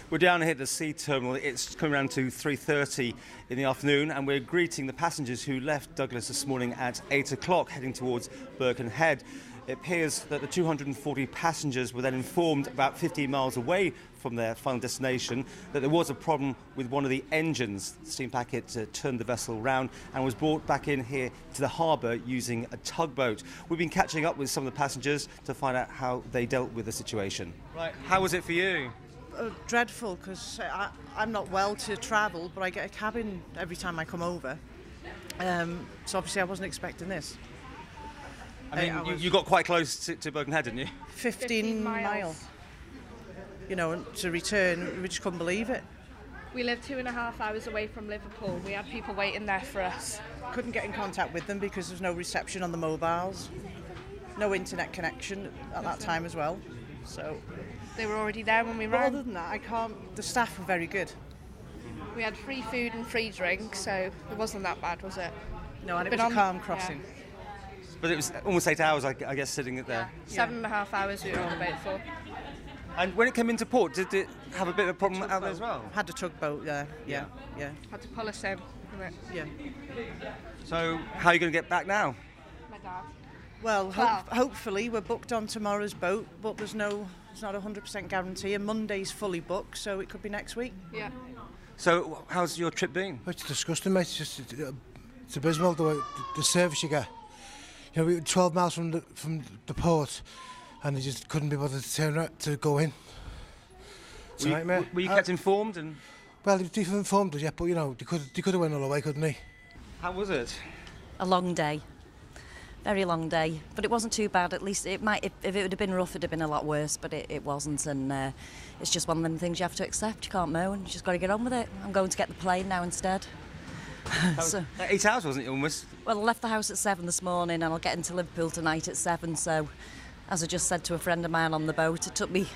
We're down here at the sea terminal. It's coming around to 3:30 in the afternoon, and we're greeting the passengers who left Douglas this morning at 8 o'clock, heading towards Birkenhead. It appears that the 240 passengers were then informed about 15 miles away from their final destination that there was a problem with one of the engines. The steam packet turned the vessel round and was brought back in here to the harbour using a tugboat. We've been catching up with some of the passengers to find out how they dealt with the situation. Right, how was it for you? Dreadful, because I'm not well to travel, but I get a cabin every time I come over. So obviously I wasn't expecting this. I mean, you got quite close to Birkenhead, didn't you? 15 miles. You know, and to return, we just couldn't believe it. We live 2.5 hours away from Liverpool. We had people waiting there for us. Couldn't get in contact with them because there's no reception on the mobiles. No internet connection at that time as well. So they were already there when we but ran. other than that, the staff were very good. We had free food and free drink, so it wasn't that bad, was it? No, and it was a calm crossing. Yeah. But it was almost 8 hours, I guess, sitting there. Yeah. 7.5 hours we were on the boat for. And when it came into port, did it have a bit of a problem out there as well? Had a tugboat, yeah. Had to pull us in. Yeah. So, how are you going to get back now? My dad. Well, hopefully we're booked on tomorrow's boat, but it's not a 100% guarantee. And Monday's fully booked, so it could be next week. Yeah. So, how's your trip been? It's disgusting, mate. It's abysmal the service you get. You know, we were 12 miles from the port, and they just couldn't be bothered to turn around to go in. It's a nightmare. Were you kept informed? And well, they informed us, yeah, but you know, they could have went all the way, couldn't they? how was it? A long day. Very long day, but it wasn't too bad. At least it might, if it would have been rough, it'd have been a lot worse, but it wasn't, and it's just one of them things you have to accept. You can't moan, you just got to get on with it. I'm going to get the plane now instead. So, 8 hours, wasn't it, almost? Well, I left the house at 7 this morning, and I'll get into Liverpool tonight at 7, so as I just said to a friend of mine on the boat, it took me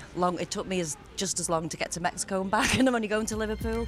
just as long to get to Mexico and back, and I'm only going to Liverpool.